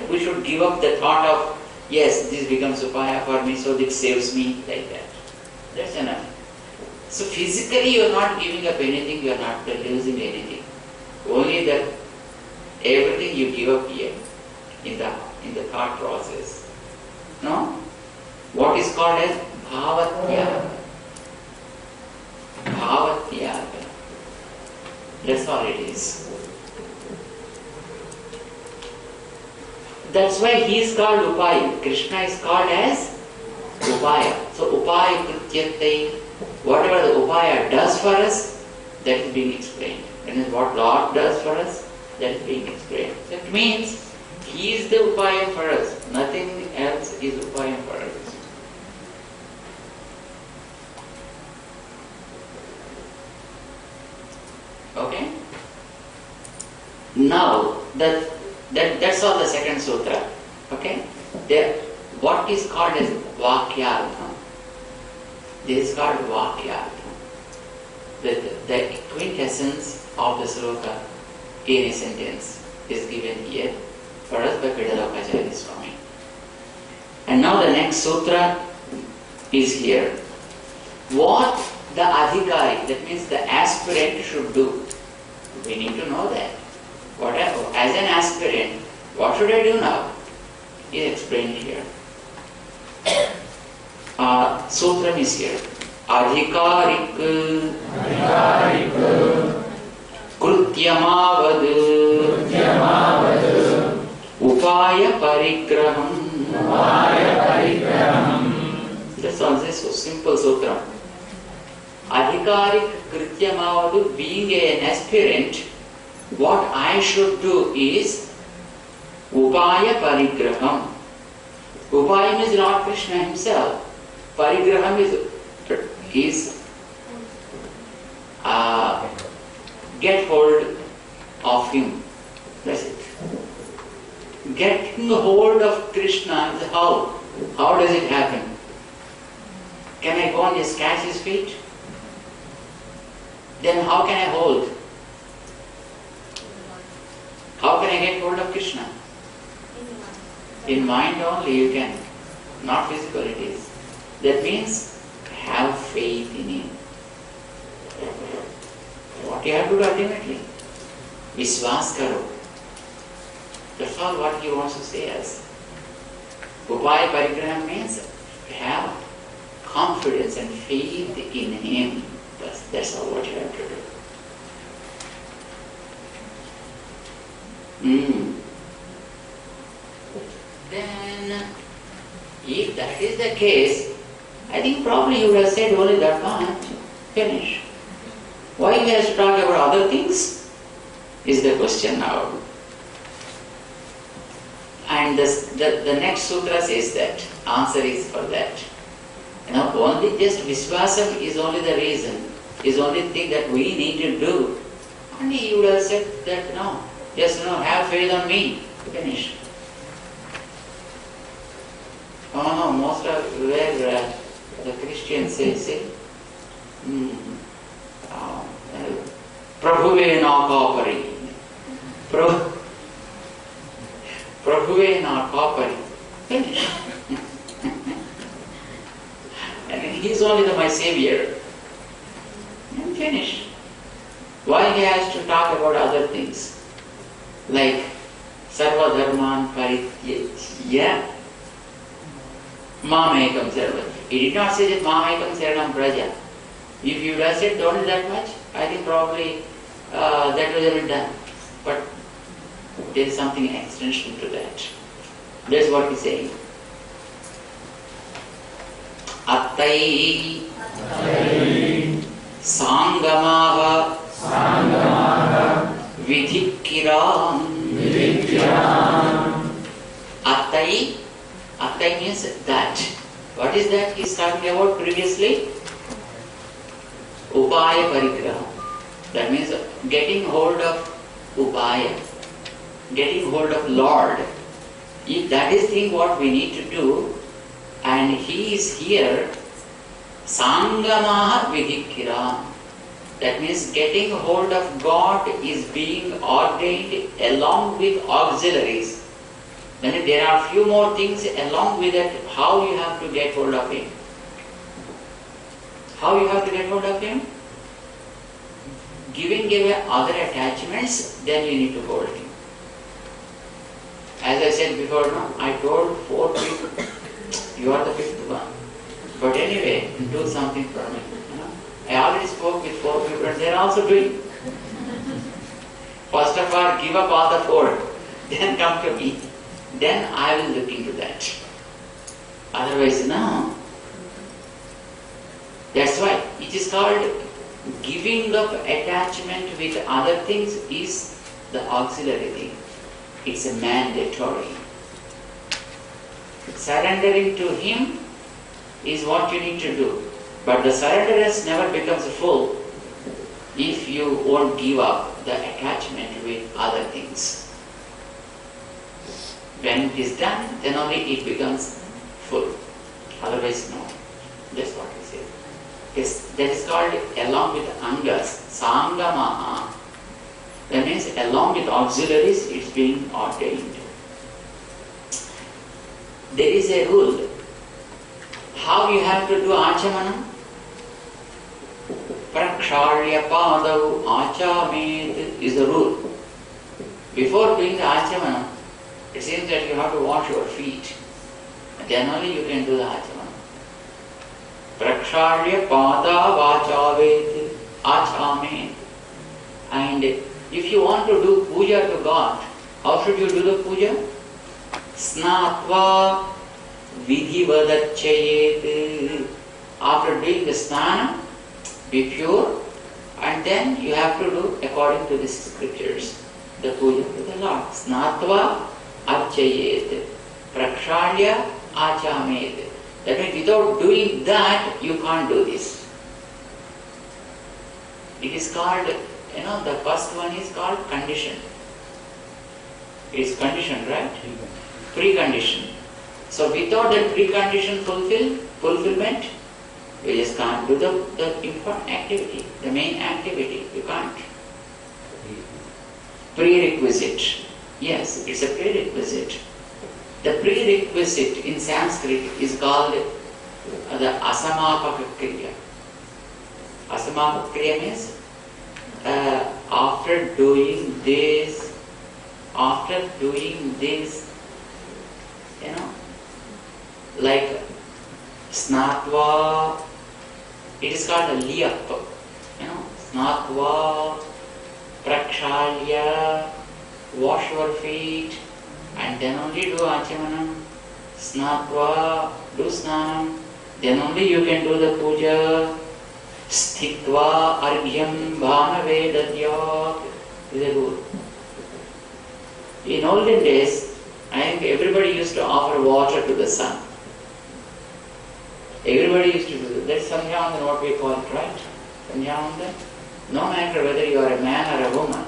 we should give up the thought of, yes, this becomes upaya for me, so it saves me, like that. That's enough. So physically you are not giving up anything, you are not losing anything. Only that everything you give up here in the thought process. No? What is called as bhavatyaga. Bhavatyaga. That's all it is. That's why he is called Upaya. Krishna is called as Upaya. So Upaya Krityatai, whatever the Upaya does for us, that is being explained. And what Lord does for us, that is being explained. That means he is the Upaya for us. Nothing else is Upaya for us. Okay? Now, that's all the second sutra. Okay? There, what is called as Vakyartham? This is called Vakyartham. The quintessence of the sloka in a sentence is given here for us by Pidalokacharya Swami. And now the next sutra is here. What the adhikari, that means the aspirant, should do. We need to know that. Whatever, as an aspirant, what should I do now? Is explained here. Sutram is here. Adhikarik Krutyamavad Upaya Parigraham. That's also so simple sutra. Adhikarik Krutyamavad, being an aspirant, what I should do is Upaya Parigraham. Upaya is Lord Krishna himself. Parigraham is get hold of him. That's it. Getting hold of Krishna is how? How does it happen? Can I go and just catch his feet? Then how can I hold? How can I get hold of Krishna? In mind only you can. Not physical it is. That means have faith in him. What you have to do ultimately? Viswas karo. That's all what he wants to say us. Upaya Parigraham means have confidence and faith in him. That's all what you have to do. Then, if that is the case, I think probably you would have said only that one. Finish. Why he has to talk about other things is the question now. And the next sutra says that. Answer is for that. Only just Viswasam is only the reason, is only thing that we need to do. Only he would have said that no. Just have faith on me. Finish. Oh no, most of where the Christians say, Prabhuve na kapari. Prabhuve na kapari. Finish. And he is only my savior. And finish. Why he has to talk about other things? Like Sarva Dharman Parityajya Mamekam Sarva. He did not say that Mamekam Saranam Praja. If you would have said only that much, I think probably that would have been done. But there is something extension to that. That's what he's saying. Attai Sangamaha Vidhikiram. Attai means that. What is that he's talking about previously? Upaya Parigraha. That means getting hold of Upaya, getting hold of Lord. If that is thing what we need to do, and he is here, Sangamaha Vidhikiram. That means getting hold of God is being ordained along with auxiliaries. Then there are few more things along with it, how you have to get hold of him. How you have to get hold of him? Giving away other attachments, then you need to hold him. As I said before, no, I told 4 people, you are the 5th one. But anyway, do something for me. You know? I already spoke with 4 people and they are also doing. First of all, give up all the 4, then come to me. Then I will look into that. Otherwise, no. That's why it is called giving up attachment with other things is the auxiliary thing. It's a mandatory. Surrendering to him is what you need to do. But the surrenderance never becomes full if you won't give up the attachment with other things. When it is done, then only it becomes full. Otherwise, no. That's what he says. Yes, that is called along with angas, sangamaha. That means along with auxiliaries, it's being ordained. There is a rule. How you have to do achamanam? Praksharya padav achamed is the rule. Before doing the achamanam, it seems that you have to wash your feet. Then only you can do the achamanam. Praksharya pada vachaved achamed. And if you want to do puja to God, how should you do the puja? Snatva vidhivadachayet. After doing the snana, be pure, and then you have to do according to the scriptures, the puja to the Lord. Snatva archayet. Prakshalya achamed. That means without doing that, you can't do this. It is called, the first one is called condition. It is condition, right? Precondition. So without that precondition fulfillment, you just can't do the important activity, the main activity. You can't. Prerequisite. Yes, it's a prerequisite. The prerequisite in Sanskrit is called the asamapaka kriya. Asamapaka kriya means after doing this, like snatva, it is called a liyap. Snatva, prakshalya, wash your feet, and then only do achamanam. Snatva, do snanam, then only you can do the puja. Sthitva argyam bhanave dadyat is a rule. In olden days, I think everybody used to offer water to the sun. Everybody used to do that. That's Sandhyavandan, what we call it, right? Sandhyavandan. No matter whether you are a man or a woman,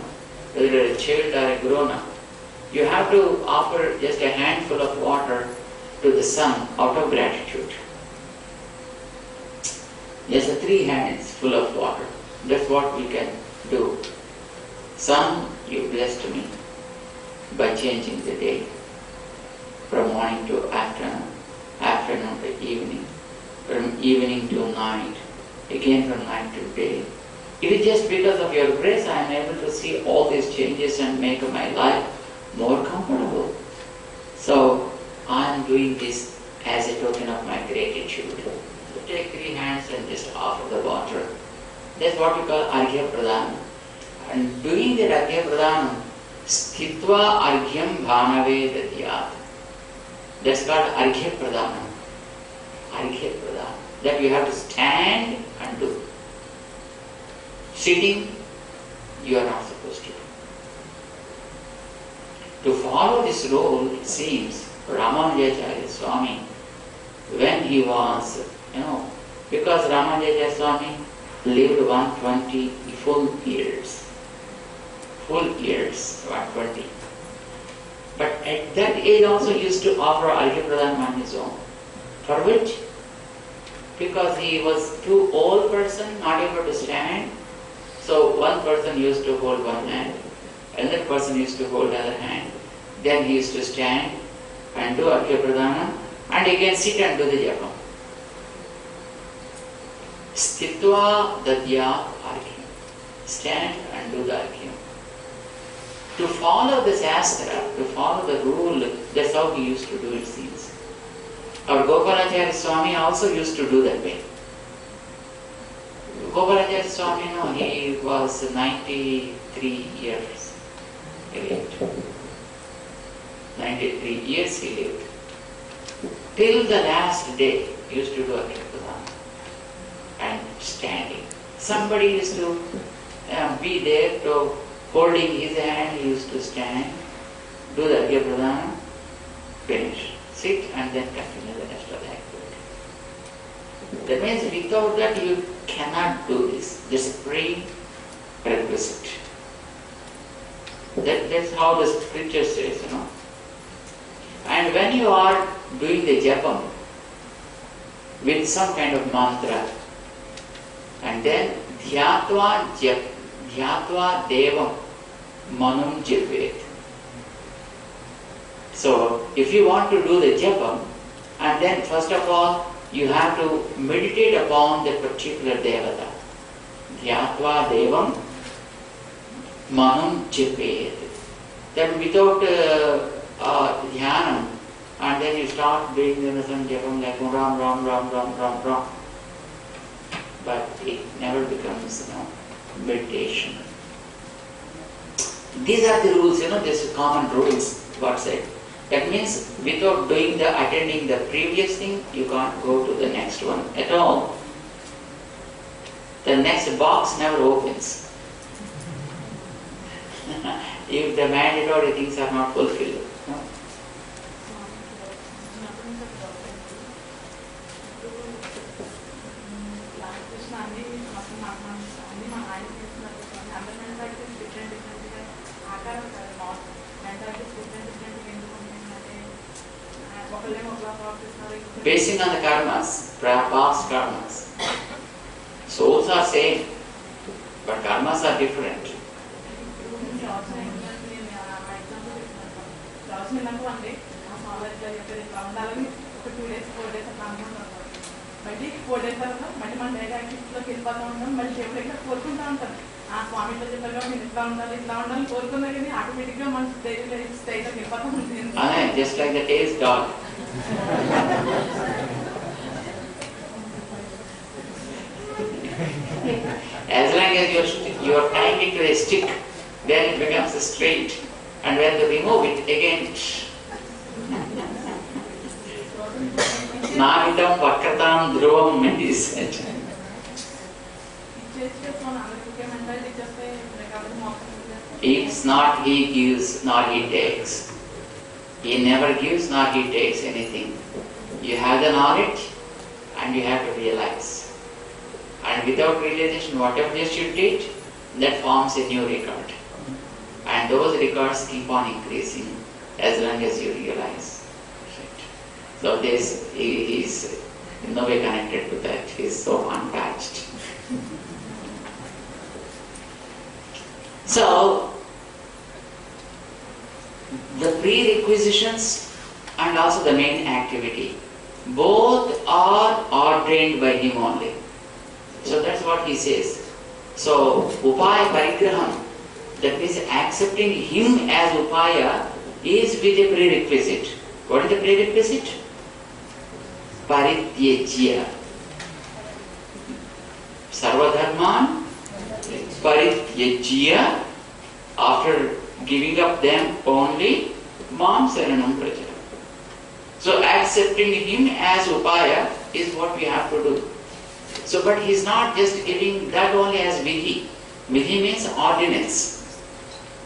whether you are a child or a grown-up, you have to offer just a handful of water to the sun out of gratitude. Just 3 hands full of water. That's what we can do. Sun, you blessed me by changing the day from morning to afternoon, afternoon to evening, from evening to night, again from night to day. It is just because of your grace I am able to see all these changes and make my life more comfortable. So I am doing this as a token of my gratitude. So take 3 hands and just offer the water. That's what we call Arghya Pradhanam. And doing the Arghya Pradhanam, Sthitva Arghyam Bhanave Dadyat. That's called Arghya Pradhanam. Arghya Pradhanam. That you have to stand and do. Sitting, you are not supposed to do. To follow this role, it seems, Ramanujacharya Swami, when he was, because Ramanujacharya Swami lived 120 full years. Full years, 120. But at that age also he used to offer Arghya Pradhanam on his own. For which? Because he was too old person, not able to stand. So one person used to hold one hand, another person used to hold the other hand. Then he used to stand and do Arghya Pradhanam, and again sit and do the japam. Sthitva dadyat arghya. Stand and do the arghya. To follow the Shastra, to follow the rule, that's how he used to do it, seems. Our Gopalacharya Swami also used to do that way. Gopalacharya Swami, no, he was 93 years. He lived. 93 years he lived. Till the last day, he used to do Arghya Pradhanam and standing. Somebody used to be there to holding his hand, he used to stand, do the Arghya Pradhanam, finish, sit and then continue the rest of the activity. That means without that you cannot do this. This is prerequisite. That's how the scripture says, you know. And when you are doing the japam with some kind of mantra, and then dhyatva devam manum japet. So if you want to do the japam, and then first of all you have to meditate upon the particular devata. Dhyatva devam manum japet. Then without dhyanam, and then you start doing some japam like ram ram ram ram ram ram, but it never becomes, you know, meditation. These are the rules, you know, these common rules, God said. That means without doing attending the previous thing, you can't go to the next one at all. The next box never opens. If the mandatory things are not fulfilled. No? Basing on the karmas, past karmas. Souls are same, but karmas are different. Just like the taste dog. As long as you are tying it to a stick, then it becomes straight. And when you remove it, again, Navidam Vakratam Dhruvam is said. It's not he gives, nor he takes. He never gives, nor he takes anything. You have the knowledge, and you have to realize. And without realization, whatever just you did, that forms a new record. And those records keep on increasing as long as you realize. Right. So this he is in no way connected to that. He is so untouched. So the prerequisitions and also the main activity, both are ordained by him only. So that's what he says. So upaya parigraham, that means accepting him as upaya, is with a prerequisite. What is the prerequisite? Parityajya. Sarvadharman parityajya, after giving up them only, mam saranam praja. So accepting him as upaya is what we have to do. So, but he is not just giving that only as vidhi. Vidhi means ordinance.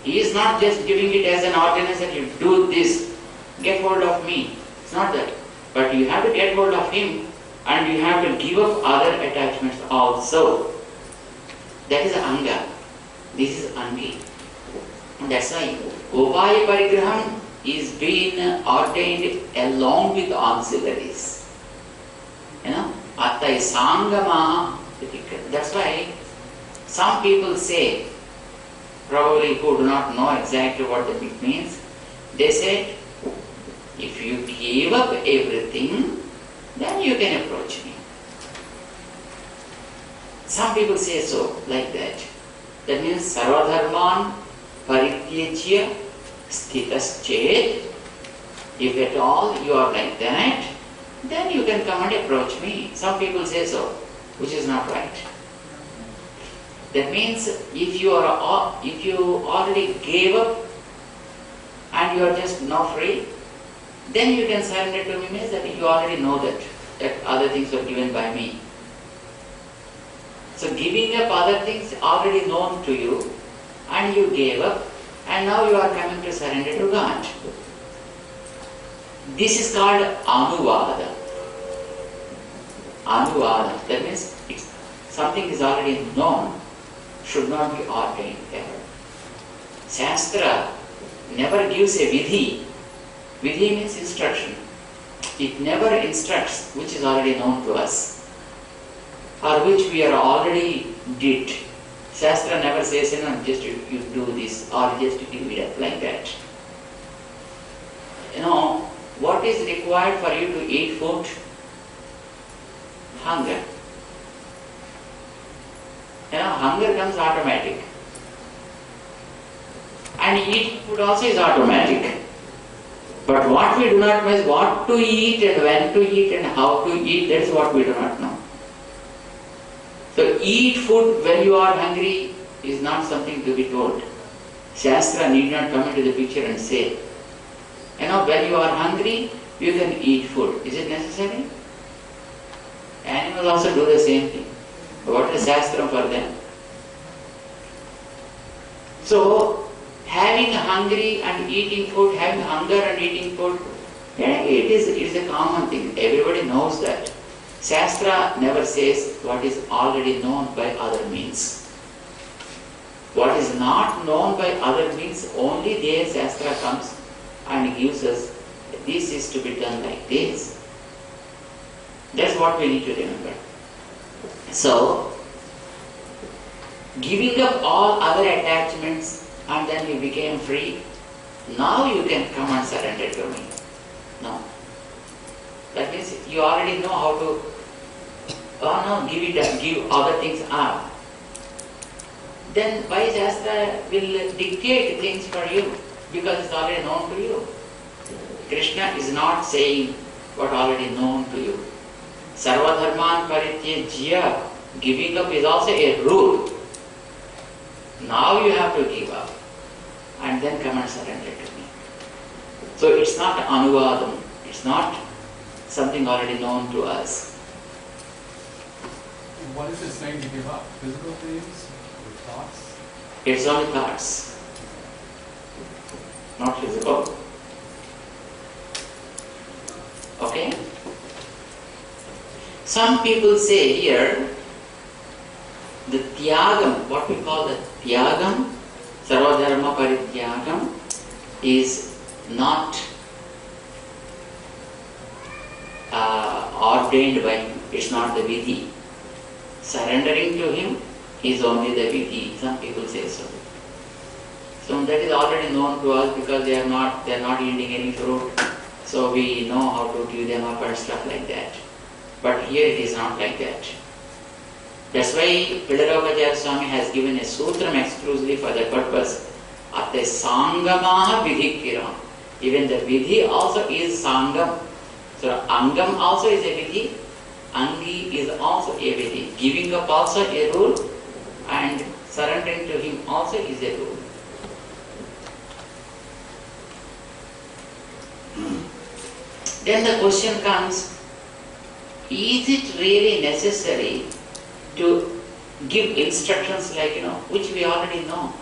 He is not just giving it as an ordinance that you do this, get hold of me. It's not that. But you have to get hold of him, and you have to give up other attachments also. That is anga. This is angi. And that's why upaya parigraham is being ordained along with auxiliaries. You know, attai sangama. That's why some people say, probably who do not know exactly what it means, they say, if you give up everything, then you can approach me. Some people say so, like that. That means sarvadharman parityajya stitaschet. If at all you are like that, then you can come and approach me. Some people say so, which is not right. That means if you already gave up and you are just now free, then you can surrender to me, means that you already know that other things were given by me. So giving up other things already known to you, and you gave up, and now you are coming to surrender to God. This is called anuvada. Anuvada. That means something is already known, should not be ordained ever. Shastra never gives a vidhi. Vidhi means instruction. It never instructs which is already known to us, or which we are already did. Shastra never says, just you do this, or just give it up like that. What is required for you to eat food? Hunger. Hunger comes automatic. And eating food also is automatic. But what we do not know is what to eat and when to eat and how to eat, that is what we do not know. So eat food when you are hungry is not something to be told. Shastra need not come into the picture and say, when you are hungry, you can eat food. Is it necessary? Animals also do the same thing. What is Shastra for them? So, having hungry and eating food, having hunger and eating food, it is a common thing. Everybody knows that. Shastra never says what is already known by other means. What is not known by other means, only there Shastra comes and gives us, this is to be done like this. That's what we need to remember. So, giving up all other attachments and then you became free, now you can come and surrender to me. No. That means you already know how to give other things up. Then why Shastra will dictate things for you? Because it's already known to you. Krishna is not saying what already known to you. Sarvadharman parityajya, giving up is also a rule. Now you have to give up and then come and surrender to me. So it's not anuvadam, it's not something already known to us. What is it saying to give up? Physical things or thoughts? It's only thoughts, not physical. Okay? Some people say here, the tyagam, what we call the tyagam, sarvadharma parityagam, is not ordained by him. It's not the vidhi. Surrendering to him is only the vidhi. Some people say so. So that is already known to us because they are not yielding any fruit. So we know how to give them up and stuff like that. But here it is not like that. That's why Pilarokacharya Swami has given a sutram exclusively for that purpose. Ate sangamaha vidhikiram. Even the vidhi also is sangam. So angam also is a vidhi. Angi is also a vidhi. Giving up also a rule. And surrendering to him also is a rule. Then the question comes, is it really necessary to give instructions like, which we already know?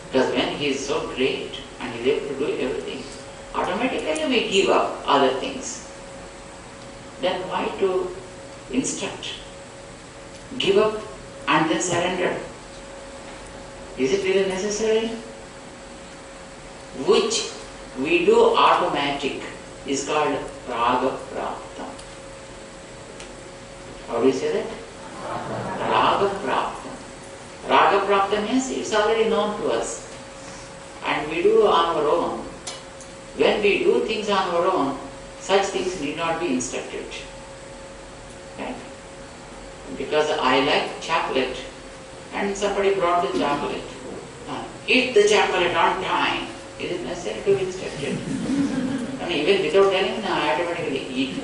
Because when he is so great and he is able to do everything, automatically we give up other things. Then why to instruct? Give up and then surrender. Is it really necessary? Which we do automatic is called raga praptam. How do you say that? Raga praptam. Raga praptam means it's already known to us. And we do on our own. When we do things on our own, such things patients need not be instructed. Right? Because I like chocolate and somebody brought the chocolate. Eat the chocolate on time. Is it necessary to be instructed? And even without telling, I automatically eat.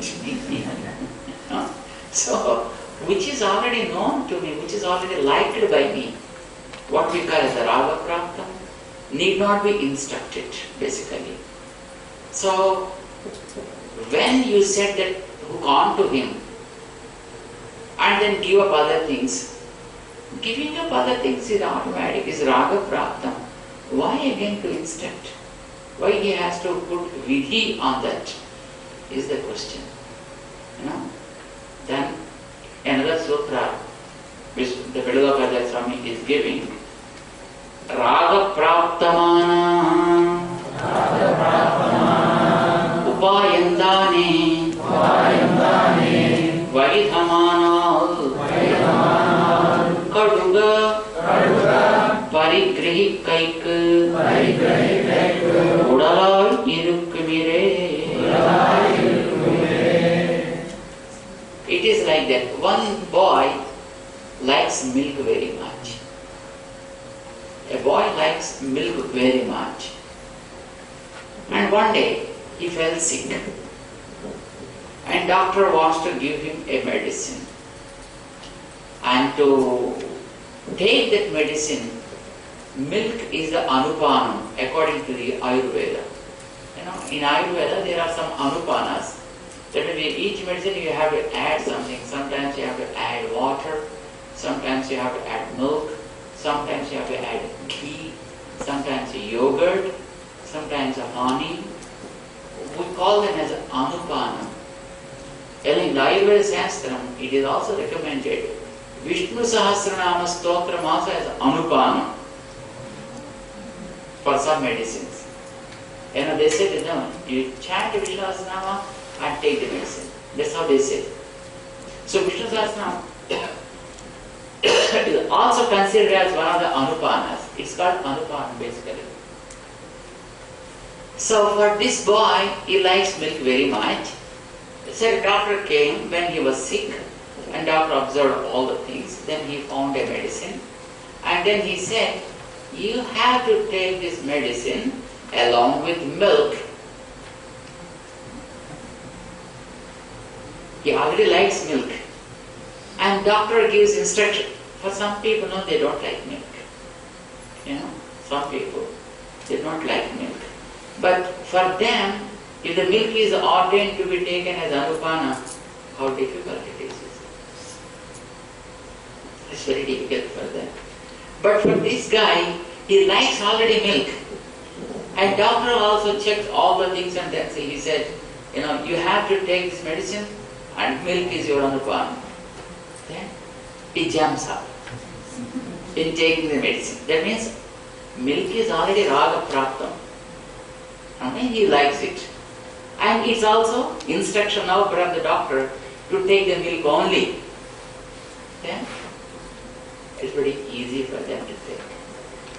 No? So, which is already known to me, which is already liked by me, what we call as the raga praptam, need not be instructed, basically. So, when you said that hook on to him and then give up other things, giving up other things is automatic, is raga praptam. Why again to instruct? Why he has to put vidhi on that is the question. You know? Then another sutra which the Vedagopada Swami is giving, raga praptamana upayandane vaidhamana kaduga parigrahikaikku udalai irukkumire. It is like that. One boy likes milk very much. A boy likes milk very much. And one day he fell sick. And doctor wants to give him a medicine. And to take that medicine, milk is the anupanam according to the Ayurveda. You know, in Ayurveda there are some anupanas. That means each medicine you have to add something. Sometimes you have to add water, sometimes you have to add milk, sometimes you have to add ghee, sometimes yogurt, sometimes honey. We call them as anupanam. And in the Ayurveda Shastram, it is also recommended. Vishnu Sahasranama Stotram also as anupanam for some medicines. You know, they said, you know, you chant Vishnu Sahasranama and take the medicine. That's how they say. So Vishnu Sahasranam is also considered as one of the anupanas. It's called anupanam basically. So for this boy, he likes milk very much. So the doctor came when he was sick and doctor observed all the things. Then he found a medicine and then he said, you have to take this medicine along with milk. He already likes milk. And doctor gives instruction. For some people, no, they don't like milk. You know, some people, they don't like milk. But for them, if the milk is ordained to be taken as anupana, how difficult it is. It's very difficult for them. But for this guy, he likes already milk. And doctor also checked all the things and then he said, you know, you have to take this medicine and milk is your anupana. Then he jumps up in taking the medicine. That means milk is already raga praptam. I mean, he likes it. And it's also instruction now from the doctor to take the milk only. Then it's very easy for them to take.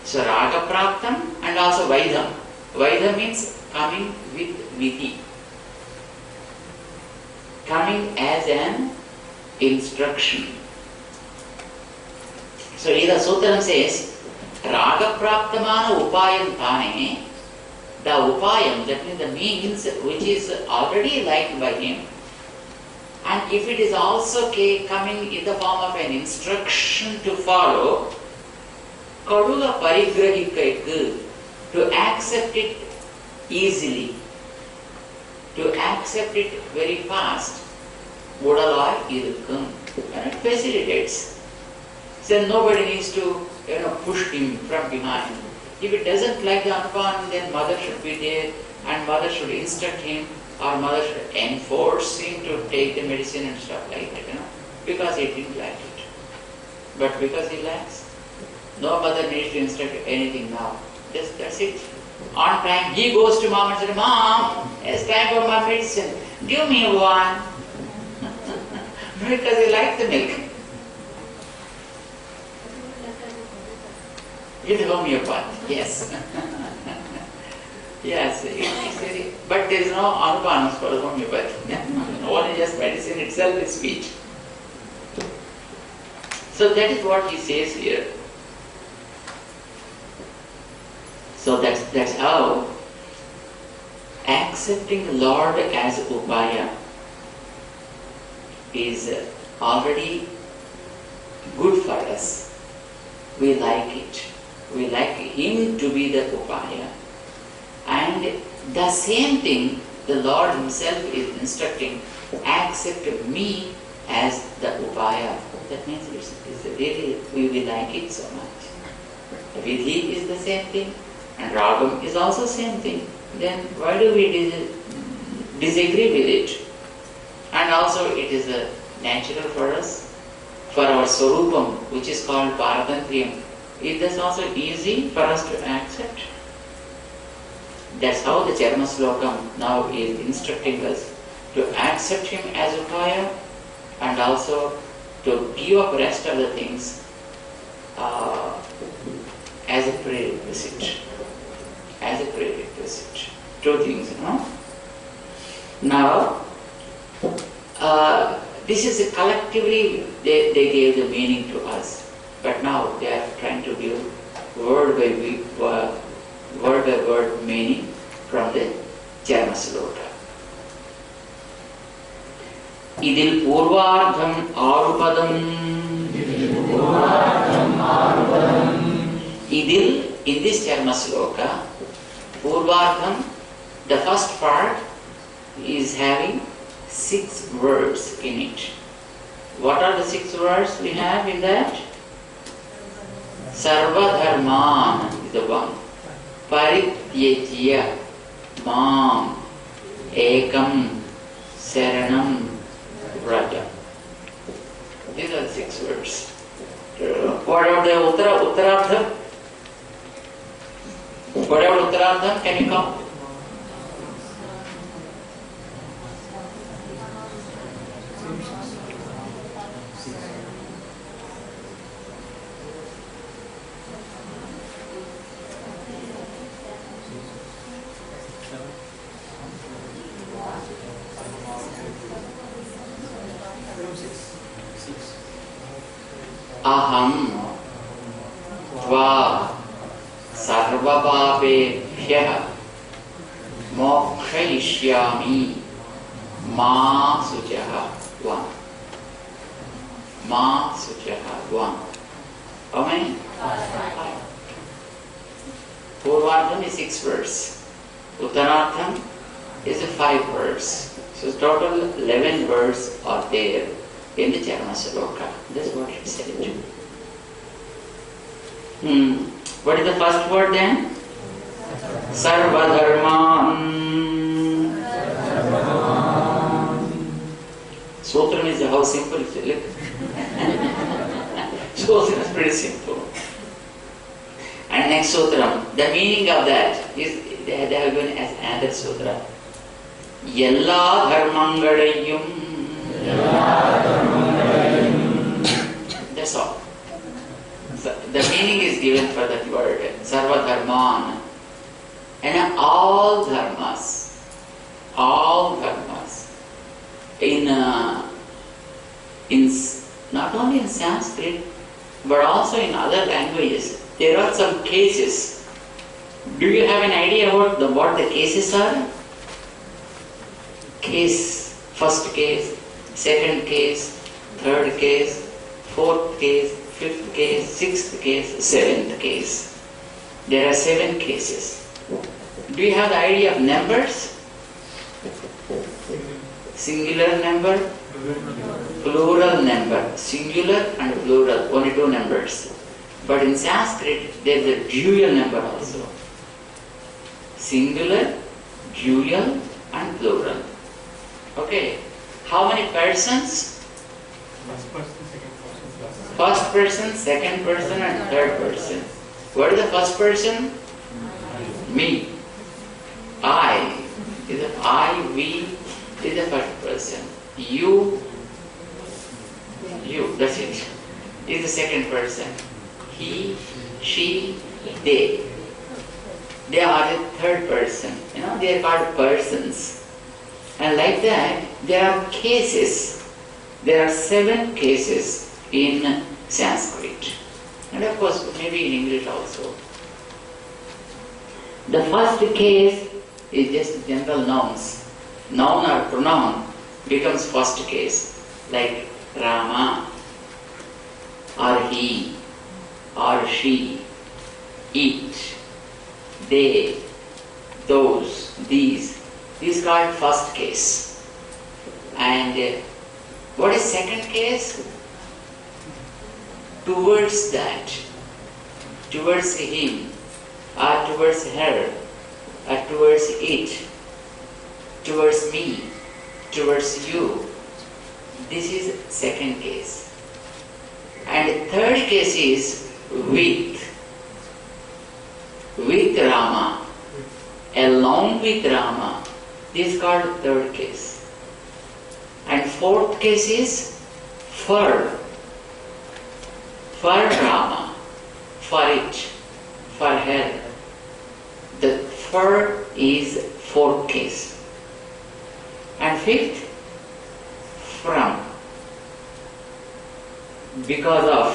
So raga praptam and also vaidham. Vaidham means coming with vidhi. Coming as an instruction. So here the Sutram says, raga praptamana upayam tane. The upayam, that means the means which is already liked by him. And if it is also coming in the form of an instruction to follow, kaduga parigrahikaiku, to accept it easily, to accept it very fast, udalai irukkum, and it facilitates. So nobody needs to, push him from behind. If it doesn't like the anupana, then mother should be there and mother should instruct him or mother should enforce him to take the medicine and stuff like that, because he didn't like it. But because he likes, no mother needs to instruct anything now. That's it. On time, he goes to mom and says, Mom, it's time for my medicine. Give me one. Because he likes the milk. With homeopath, yes. Yes, it's very, but there is no anupanas for homeopathy. only just medicine itself is sweet. So that is what he says here. So that's how accepting the Lord as Upaya is already good for us. We like it. We like Him to be the Upaya. And the same thing the Lord Himself is instructing, accept me as the Upaya. That means it's really, we will like it so much. Vidhi is the same thing, and Ragam is also same thing. Then why do we disagree with it? And also it is natural for us, for our Swarupam, which is called Paratantriyam. It is also easy for us to accept. That's how the Charama Slokam now is instructing us to accept Him as Upaya and also to give up rest of the things as a prerequisite. As a prerequisite. Two things, Now, this is collectively they gave the meaning to us, but now they are trying to give word by word meaning from the Charama Sloka. Idil Purvardham Arupadam. Idil, in this Charama Sloka, Purvardham, the first part is having 6 words in it. What are the 6 words we have in that? Sarva Dharman is the one. Parityajya Mam Ekam Saranam Vraja. These are the 6 words. What about the Uttarardham? What about Uttarardham? Can you count? Aham Tva Sarvapapebhyah Mokshayishyami Ma Sujaha. 1. Ma Sujaha. 1. How many? 5. Purvardham is 6 words. Uttarardham is 5 words. So total 11 words are there in the Charama Sloka. That's what it said. What is the first word then? Sarva Dharman. Sutram is how simple it is. Sutram is pretty simple. And next Sutram, the meaning of that is they have given as another Sutra. Yella Dharmangalayum. That's all. So the meaning is given for that word, Sarva Dharman. And all dharmas, in not only in Sanskrit, but also in other languages, there are some cases. Do you have an idea about what the cases are? Case, first case, second case, third case, fourth case, fifth case, sixth case, seventh case. There are 7 cases. Do you have the idea of numbers? Singular number, plural number, singular and plural, only 2 numbers. But in Sanskrit, there is a dual number also. Singular, dual and plural. Okay. How many persons? First person, second person and third person. What is the first person? Me. I. Is the I, we is the first person. You, that's it. Is the second person. He, she, they. They are the third person. They are called persons. And like that, there are cases. There are 7 cases in Sanskrit. And of course, maybe in English also. The first case is just general nouns. Noun or pronoun becomes first case, like Rama, or he, or she, it, they, those, these. This is called first case. And what is second case? Towards that, towards him, or towards her, or towards it, towards me, towards you. This is second case. And third case is with Rama, along with Rama. This is called third case. And fourth case is for Rama, for it, for her. The for is fourth case. And fifth, from, because of,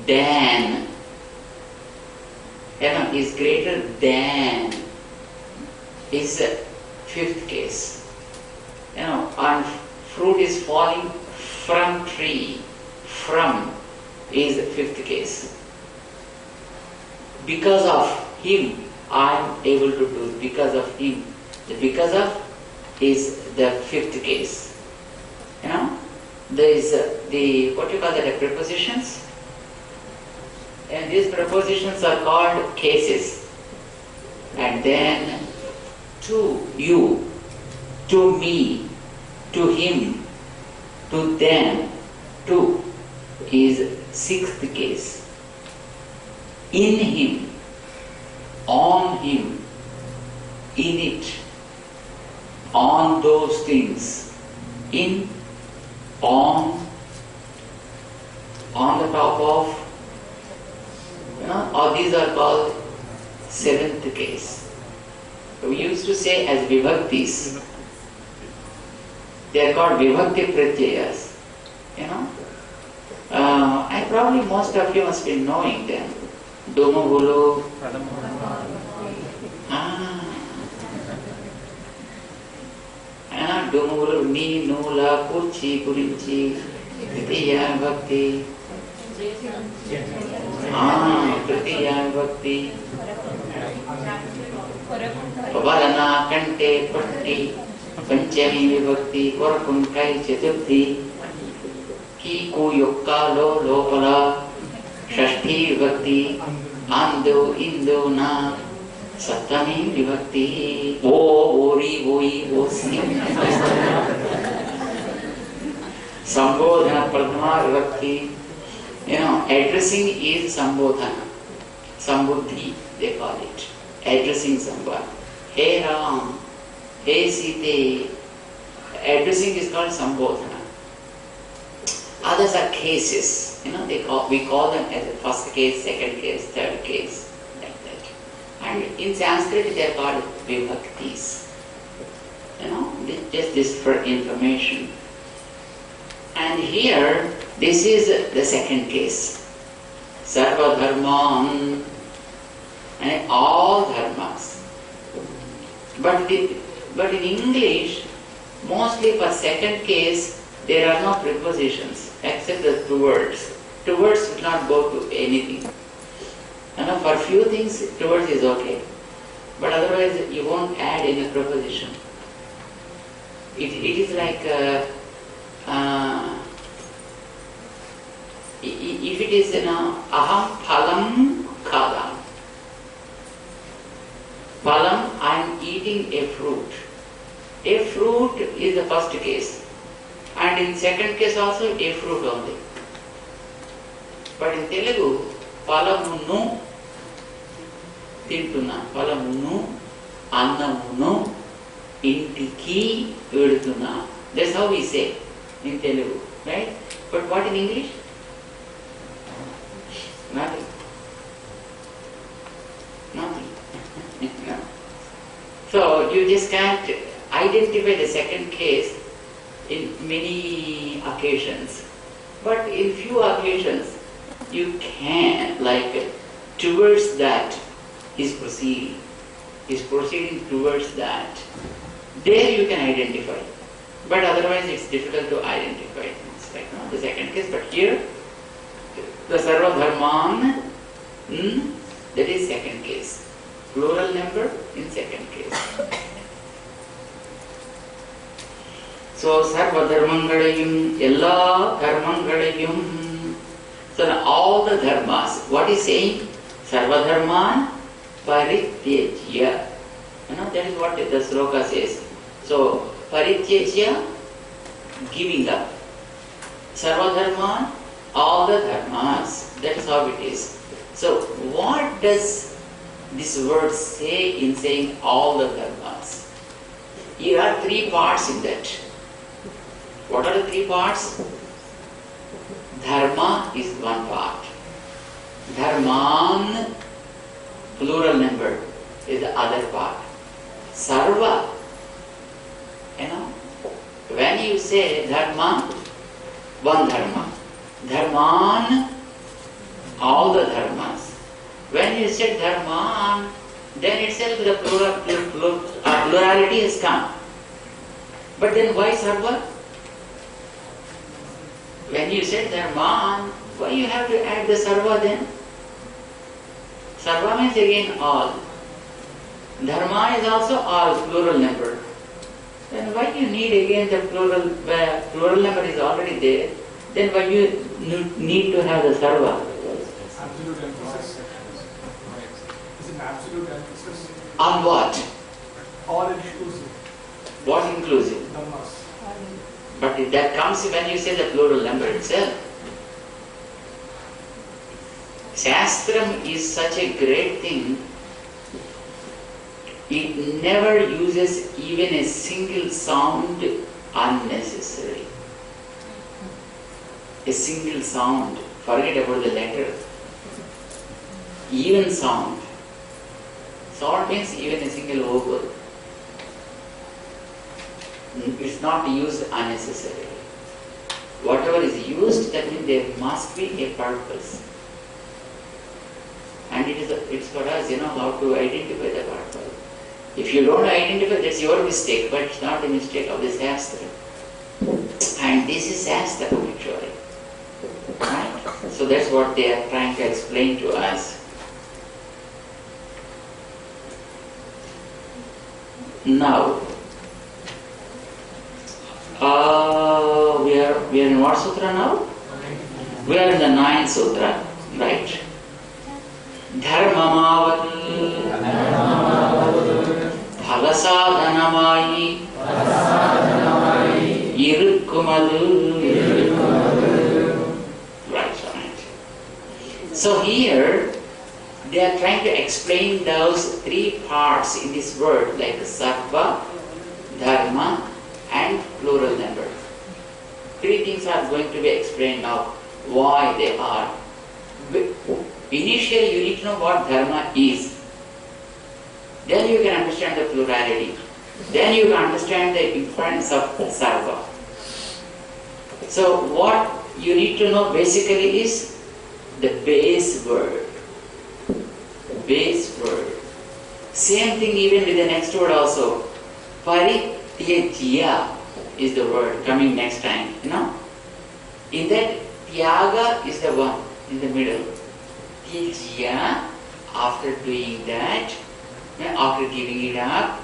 than, is greater than, is fifth case. And fruit is falling from tree, from is fifth case. Because of him, I am able to do it. Because of him. The because of is the fifth case. There is the, what you call that, prepositions. And these prepositions are called cases. And then to you, to me, to him, to them, to is sixth case. In him, on him, in it, on those things, in, on the top of, or these are called seventh case. We used to say as vibhaktis. They are called vibhakti pratyayas. And probably most of you must be knowing them. Dumugulu. Dumugulu, ni, nula, kuchi, kurinchi, tritiya bhakti. Tritiya bhakti. Pavalana, kante, patti, panchami vibhakti, korakunkai, chaturthi. Ki ku yukka lo lopala, shashti vibhakti, ando indo na, saptami vibhakti, o, ori, oi, osi. Sambodhana pradhama vibhakti. Addressing is sambodhana. Sambuddhi, they call it. Addressing someone. Hey Ram, hey Sita. Addressing is called sambodhana. Others are cases. We call them as a first case, second case, third case, like that. And in Sanskrit they are called vibhaktis. Just this for information. And here, this is the second case. Sarva dharman, and all dharmas. But in English, mostly for second case, there are no prepositions except the towards. Towards will not go to anything. For few things, towards is okay. But otherwise, you won't add any preposition. It is like if it is aham phalam khadam. Phalam, I am eating a fruit. A fruit is the first case. And in second case also a fruit only. But in Telugu, phalamunu tintuna, phalamunu annamunu intiki vedutuna. That's how we say in Telugu, right? But what in English? Nothing. Nothing. So you just can't, identify the second case in many occasions. But in few occasions, you can, like, towards that, he's proceeding. He's proceeding towards that. There you can identify. But otherwise it's difficult to identify. It's like the second case. But here, the Sarva Dharman, that is second case. Plural number in second case. So, Sarva Dharmangalayum, Ella Dharmangalayum. So, now all the dharmas, what is saying? Sarva Dharman Parityajya. That is what the sloka says. So, Parityajya, giving up. Sarva Dharman, all the dharmas. That is how it is. So, what does this word say in saying all the dharmas? Here are three parts in that. What are the three parts? Dharma is one part. Dharman, plural number, is the other part. Sarva, when you say dharma, one dharma. Dharman, all the dharmas. When you say dharman, then itself the plurality has come. But then why sarva? When you said dharman, why you have to add the sarva then? Sarva means again all. Dharma is also all, plural number. Then why you need again the plural, where plural number is already there, then why you need to have the sarva? Absolute emphasis. It's an absolute emphasis. On what? All inclusive. What inclusive? Dhammas. But that comes when you say the plural number itself. Shastram is such a great thing. It never uses even a single sound unnecessary. A single sound. Forget about the letter. Even sound. Sound means even a single vowel. It's not used unnecessarily. Whatever is used, that means there must be a purpose. And it's for us, how to identify the purpose. If you don't identify, that's your mistake, but it's not the mistake of the Shastra. And this is Shastra actually. Right? So that's what they are trying to explain to us. Now, we are in what sutra now? We are in the 9th sutra, right? Dharmamavat Phalasadhanamayi Irukkumadu. Right. So here they are trying to explain those three parts in this word, like sarva, dharma, and plural number. Three things are going to be explained now, why they are. Initially you need to know what dharma is. Then you can understand the plurality. Then you can understand the importance of sarva. So what you need to know basically is the base word. Base word. Same thing even with the next word also. Parityajya is the word coming next time, In that, tyaga is the one in the middle. Tyajya, after doing that, after giving it up,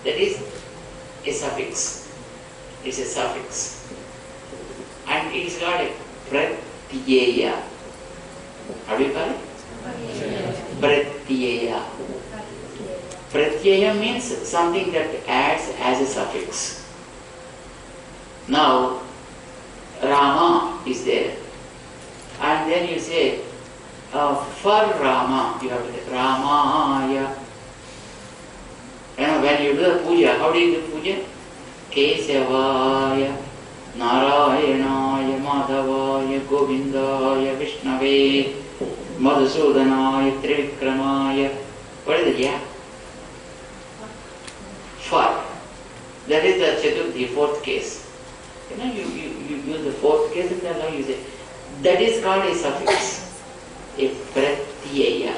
that is a suffix. It's a suffix. And it is got a pratyaya. How do you call it? Pratyaya. Pratyaya means something that adds as a suffix. Now, Rama is there. And then you say, for Rama, you have to say Ramaya. When you do the puja, how do you do puja? Kesavaya, Narayanaya, Madhavaya, Govindaya, Vishnave, Madhusudanaya, Trivikramaya. What is it? Yeah? For. That is the Chaturthi, fourth case. You use the fourth case and then now you say. That is called a suffix, a pratyaya.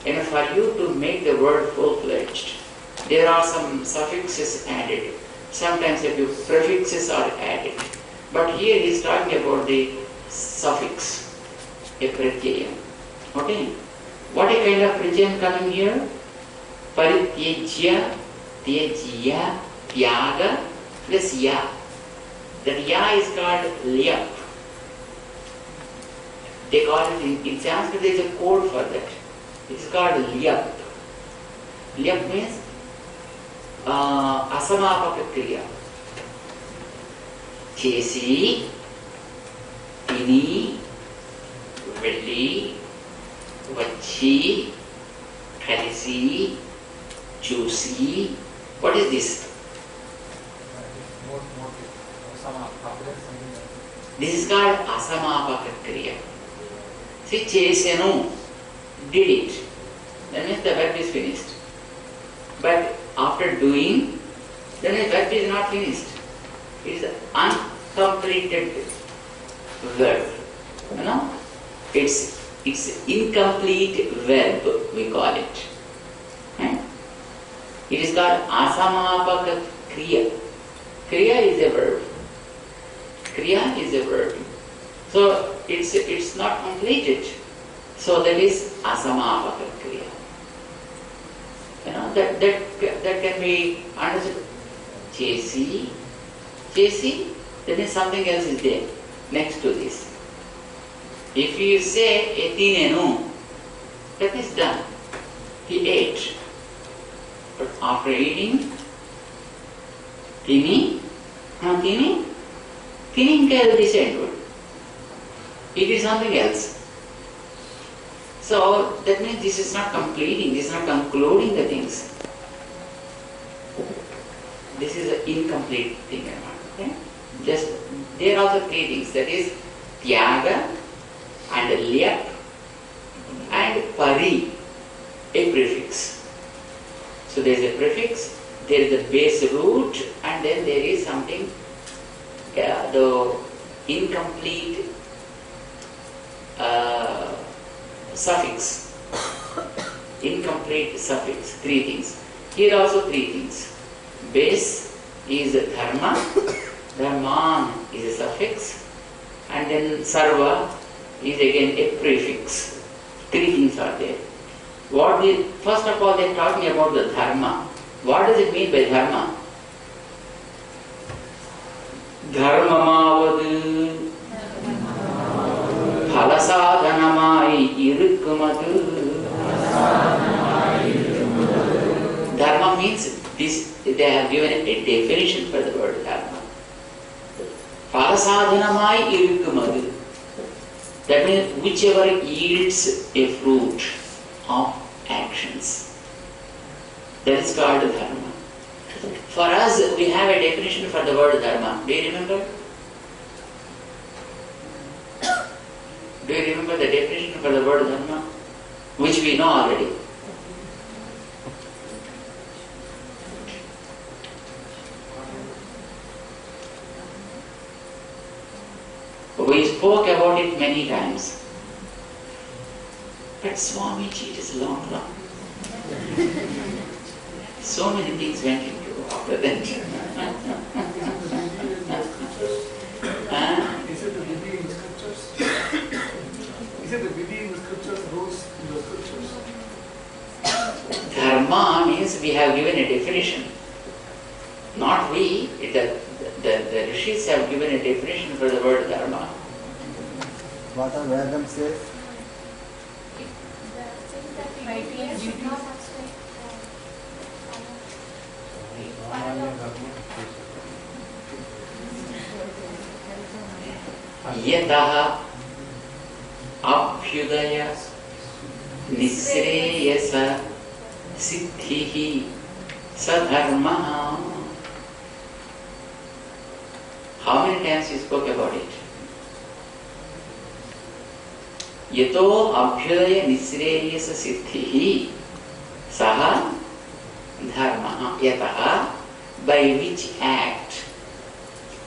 For you to make the word full-fledged, there are some suffixes added. Sometimes a few prefixes are added. But here he is talking about the suffix, a pratyaya. Okay? What a kind of pratyaya coming here? Parityajya, tyajya, tyaga plus ya. That ya is called lyap. They call it in Sanskrit, there is a code for that. It is called lyap. Lyap means asamapaka kriya. Chesi, tini, velli, vachi, kalisi, chusi. What is this? This is called asamapaka kriya. See, chesenu, did it. That means the verb is finished. But after doing, then the verb is not finished. It is an uncompleted verb. It's incomplete verb, we call it. It is called asamapaka kriya. Kriya is a verb. Kriya is a verb. So it's not completed. So that is asamapaka kriya. That can be understood. Chesi, that means something else is there next to this. If you say etinenu, that is done. He ate. But after eating, tini inka this end. It is something else. So that means this is not completing, this is not concluding the things. This is an incomplete thing. Okay? Just there are also three things, that is tyaga and lyap and pari, a prefix. So there is a prefix, there is a base root, and then there is something, the incomplete suffix. Incomplete suffix, three things. Here also three things. Base is dharma, dharman is a suffix, and then sarva is again a prefix. Three things are there. First of all, they are talking about the dharma. What does it mean by dharma? Dharmamavad palasadhanamai irukkumadu. Dharma means this. They have given a definition for the word dharma. Palasadhanamai irukkumadu. That means whichever yields a fruit of actions. That is called dharma. For us, we have a definition for the word dharma. Do you remember? Do you remember the definition for the word dharma? Which we know already. We spoke about it many times. But Swamiji, it is long. So many things went into after that. Is it the Vidhi in scriptures? Is it the Vidhi in the scriptures, rules in the scriptures? Dharma means we have given a definition. Not we, the rishis have given a definition for the word dharma. What are Vedam says? Yataha abhyudaya nisreyasa siddhihi sadharmaha. How many times you spoke about it? Yato abhyudaya nisreyasa siddhihi saha dharmaha. Yataha by which act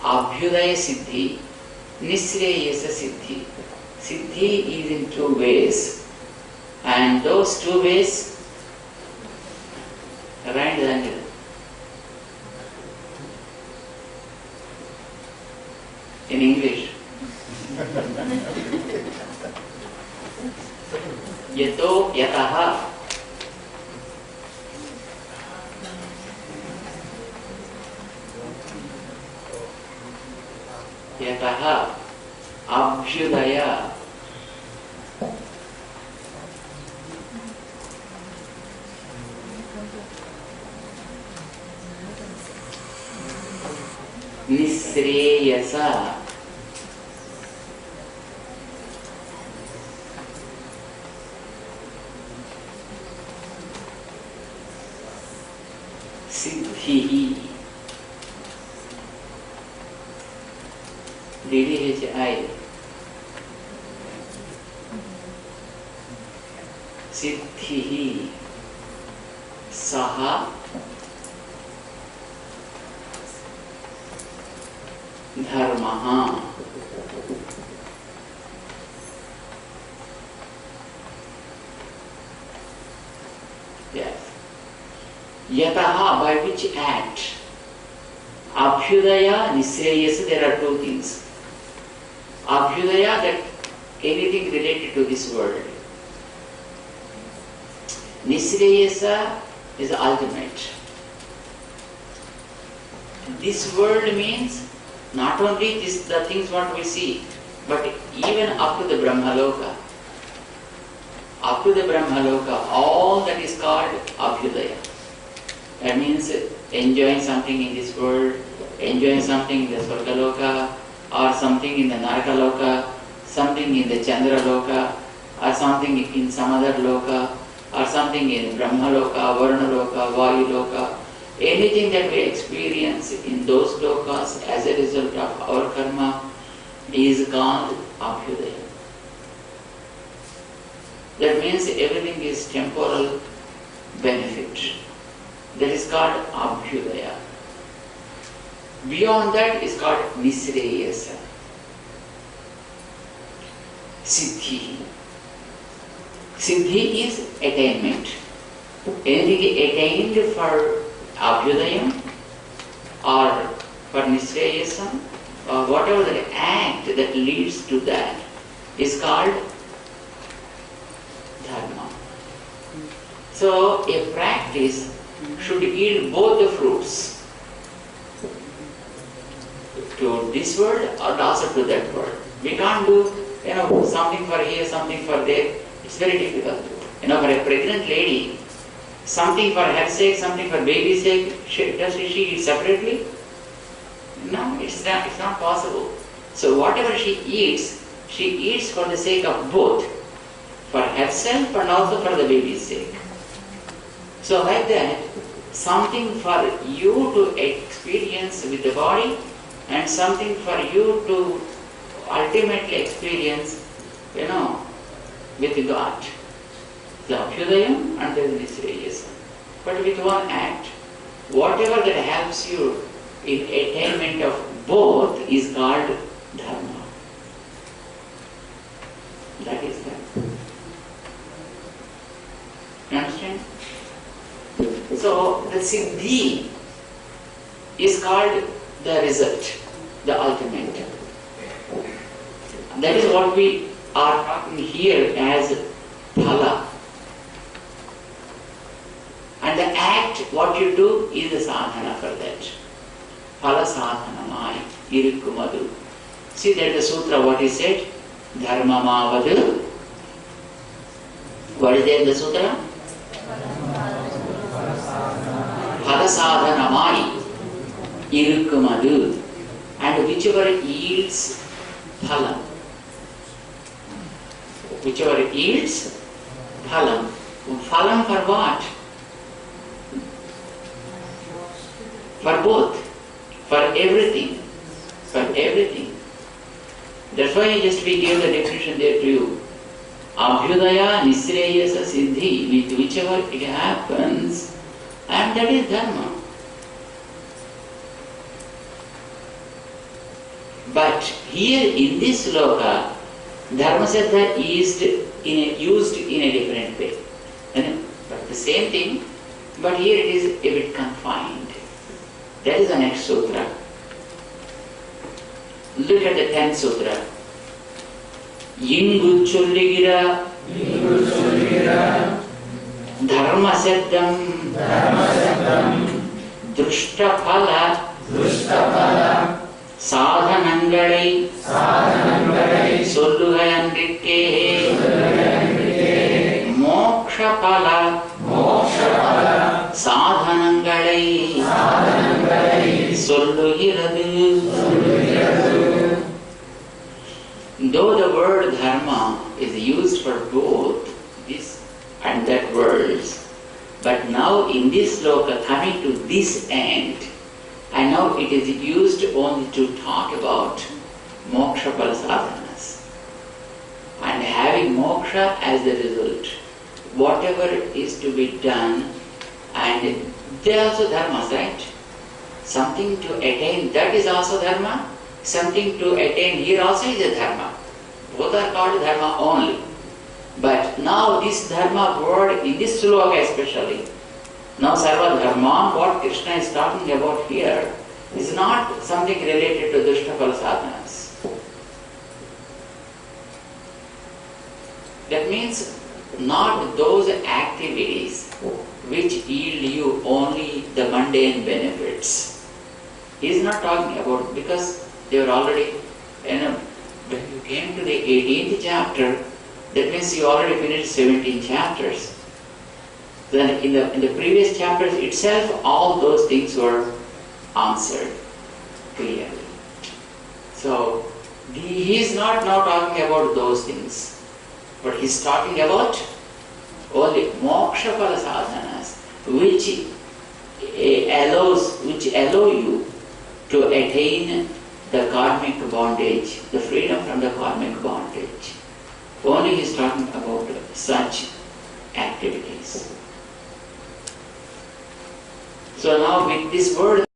Abhyudaya Siddhi, Nisreyasa Siddhi. Siddhi is in two ways, and those two ways, right there. In English. Yato yataha. Yataha abhyudaya nisreyasa siddhi. DDHI Siddhi Saha Dharmaha. Yes. Yataha, by which act? Abhyudaya, Nisreyasa, there are two things. Abhyudaya, that anything related to this world. Nisreyasa is ultimate. This world means not only the things what we see, but even up to the Brahmaloka. Up to the Brahmaloka, all that is called Abhyudaya. That means enjoying something in this world, enjoying something in the Swargaloka, or something in the Narakaloka, something in the Chandraloka, or something in some other loka, or something in Brahmaloka, Varunaloka, Vayuloka. Anything that we experience in those lokas as a result of our karma is called Abhyudaya. That means everything is temporal benefit. That is called Abhyudaya. Beyond that is called Nisreyasa. Siddhi. Siddhi is attainment. Anything attained for Abhyudayam or for Nisreyasa or whatever the act that leads to that is called Dharma. So a practice should yield both the fruits, to this world or also to that world. We can't do something for here, something for there. It's very difficult. For a pregnant lady, something for her sake, something for baby's sake, does she eat separately? No, it's not possible. So whatever she eats for the sake of both, for herself and also for the baby's sake. So like that, something for you to experience with the body and something for you to ultimately experience, with God. The Abhyudayam and the Nisreyasa. But with one act, whatever that helps you in attainment of both is called Dharma. That is that. You understand? So the Siddhi is called the result, the ultimate. That is what we are talking here as Phala. And the act, what you do, is the sadhana for that. Phala sadhanamai irikkumadu. See that the sutra, what is said? Dharmamavadu. What is there in the sutra? Phala sadhanamai irikkumadu. And whichever yields phalam. Whichever yields phalam. Phalam for what? For both. For everything. For everything. That's why we gave the definition there to you. Abhyudaya Nisreyasa Siddhi, with whichever it happens, and that is Dharma. But here in this sloka, Dharma Siddha is used in a different way. But the same thing, but here it is a bit confined. That is the next sutra. Look at the 10th sutra. Yingu Chulligira Dharma Siddham Drushtaphala Sadhanangalai Sollugayandikke Mokshaphala Sadhanangalai Solluhiradu. Though the word dharma is used for both this and that words, but now in this sloka coming to this end, and now it is used only to talk about moksha pala sadhanas. And having moksha as the result, whatever is to be done, and they are also dharmas, right? Something to attain, that is also dharma. Something to attain here also is a dharma. Both are called dharma only. But now this dharma word, in this sloka especially, now sarva dharma, what Krishna is talking about here, is not something related to dushtapala sadhanas. That means not those activities which yield you only the mundane benefits. He is not talking about, because they were already, when you came to the 18th chapter, that means you already finished 17 chapters. Then in the previous chapters itself, all those things were answered clearly. So he is not now talking about those things, but he is talking about only moksha pala sadhanas, which allow you to attain the karmic bondage, the freedom from the karmic bondage. Only he is talking about such activities. So now with this word